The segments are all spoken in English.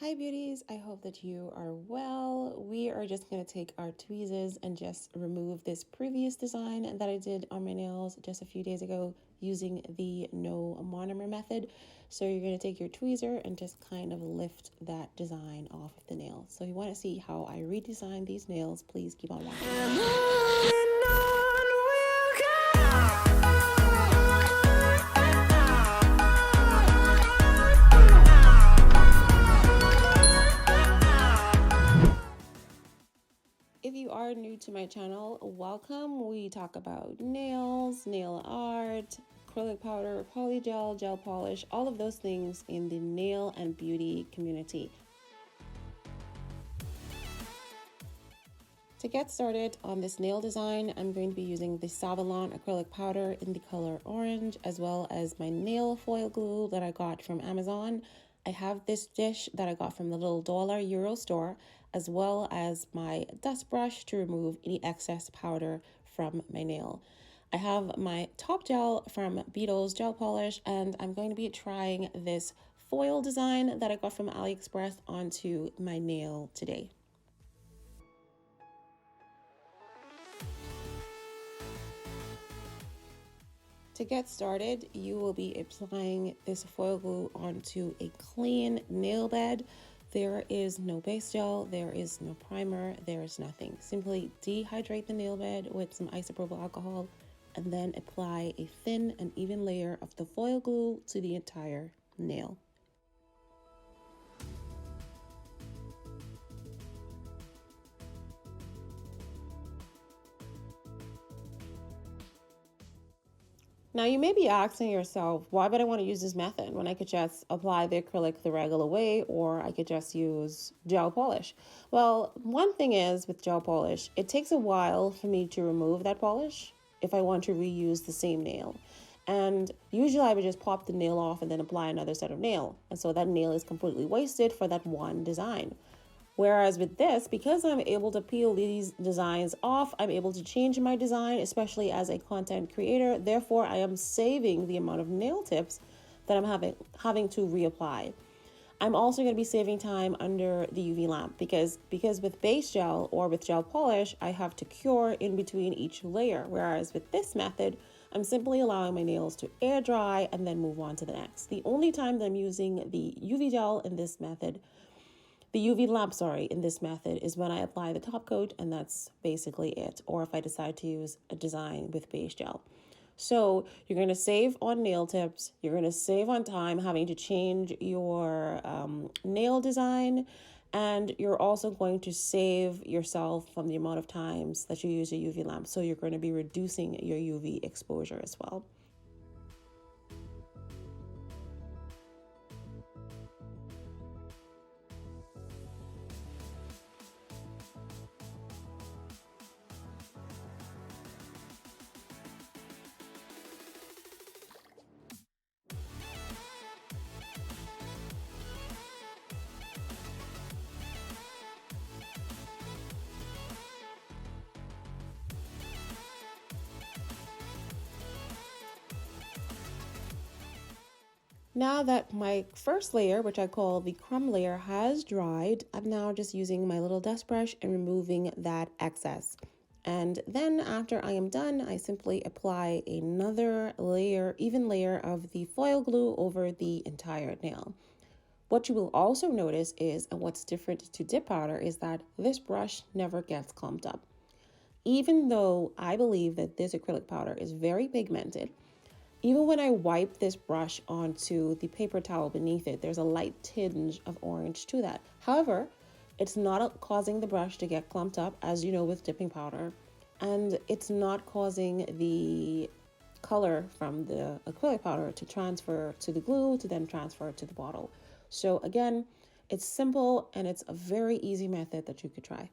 Hi beauties, I hope that you are well. We are just going to take our tweezers and just remove this previous design that I did on my nails just a few days ago using the no monomer method. So you're going to take your tweezer and just kind of lift that design off of the nail. So if you want to see how I redesigned these nails, please keep on watching. If you are new to my channel, welcome. We talk about nails, nail art, acrylic powder, polygel, gel polish, all of those things in the nail and beauty community. To get started on this nail design, I'm going to be using the Saviland Acrylic powder in the color orange, as well as my nail foil glue that I got from Amazon. I have this dish that I got from the little $1 store, as well as my dust brush to remove any excess powder from my nail. I have my top gel from Beauties gel polish, and I'm going to be trying this foil design that I got from AliExpress onto my nail today. To get started, you will be applying this foil glue onto a clean nail bed. There is no base gel, there is no primer, there is nothing. Simply dehydrate the nail bed with some isopropyl alcohol and then apply a thin and even layer of the foil glue to the entire nail. Now you may be asking yourself, why would I want to use this method when I could just apply the acrylic the regular way, or I could just use gel polish? Well, one thing is with gel polish, it takes a while for me to remove that polish if I want to reuse the same nail. And usually I would just pop the nail off and then apply another set of nail. And so that nail is completely wasted for that one design. Whereas with this, because I'm able to peel these designs off, I'm able to change my design, especially as a content creator. Therefore, I am saving the amount of nail tips that I'm having to reapply. I'm also going to be saving time under the UV lamp because with base gel or with gel polish, I have to cure in between each layer. Whereas with this method, I'm simply allowing my nails to air dry and then move on to the next. The only time that I'm using the UV gel in this method, the UV lamp, in this method is when I apply the top coat, and that's basically it. Or if I decide to use a design with base gel. So you're going to save on nail tips. You're going to save on time having to change your nail design. And you're also going to save yourself from the amount of times that you use a UV lamp. So you're going to be reducing your UV exposure as well. Now that my first layer, which I call the crumb layer, has dried, I'm now just using my little dust brush and removing that excess. And then after I am done, I simply apply another layer, even layer of the foil glue over the entire nail. What you will also notice is, and what's different to dip powder, is that this brush never gets clumped up. Even though I believe that this acrylic powder is very pigmented, even when I wipe this brush onto the paper towel beneath it, there's a light tinge of orange to that. However, it's not causing the brush to get clumped up, as you know with dipping powder, and it's not causing the color from the acrylic powder to transfer to the glue to then transfer to the bottle. So again, it's simple and it's a very easy method that you could try.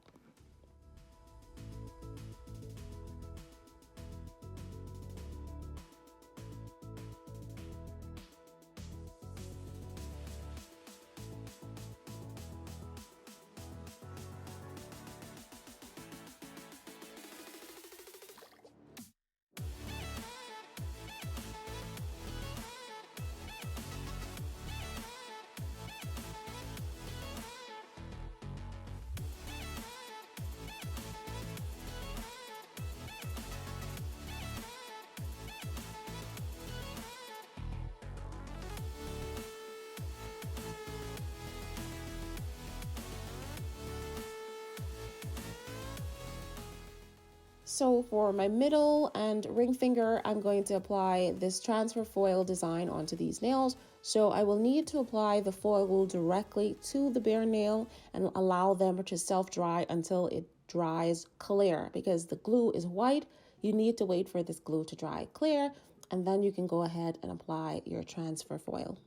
So for my middle and ring finger, I'm going to apply this transfer foil design onto these nails. So I will need to apply the foil glue directly to the bare nail and allow them to self-dry until it dries clear, because the glue is white. You need to wait for this glue to dry clear, and then you can go ahead and apply your transfer foil.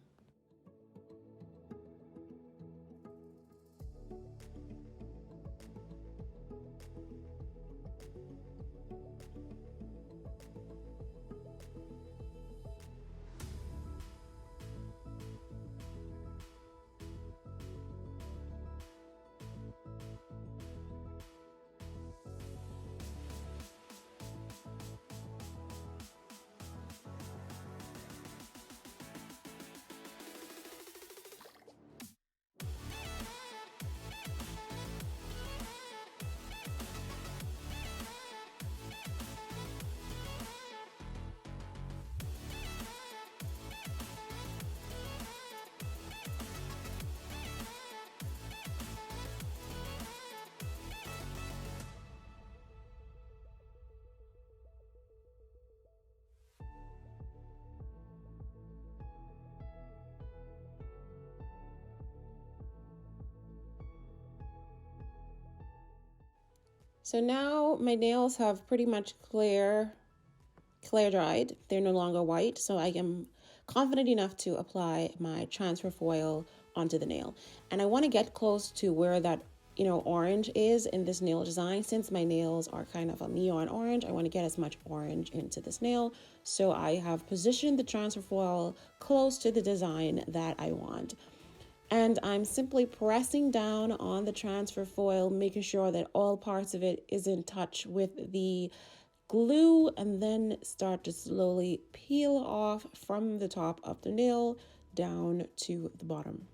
So now my nails have pretty much clear dried. They're no longer white, so I am confident enough to apply my transfer foil onto the nail. And I want to get close to where that orange is in this nail design. Since my nails are kind of a neon orange, I want to get as much orange into this nail. So I have positioned the transfer foil close to the design that I want. And I'm simply pressing down on the transfer foil, making sure that all parts of it is in touch with the glue, and then start to slowly peel off from the top of the nail down to the bottom.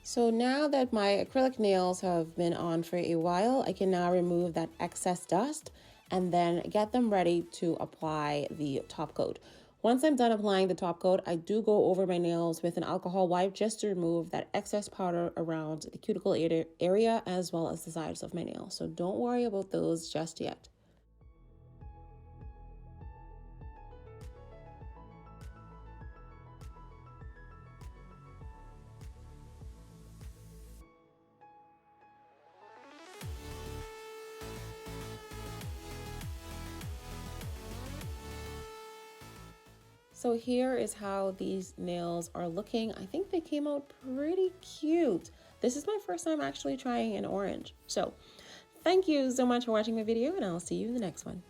So now that my acrylic nails have been on for a while, I can now remove that excess dust and then get them ready to apply the top coat. Once I'm done applying the top coat, I do go over my nails with an alcohol wipe just to remove that excess powder around the cuticle area as well as the sides of my nails. So don't worry about those just yet. So here is how these nails are looking. I think they came out pretty cute. This is my first time actually trying an orange. So thank you so much for watching my video, and I'll see you in the next one.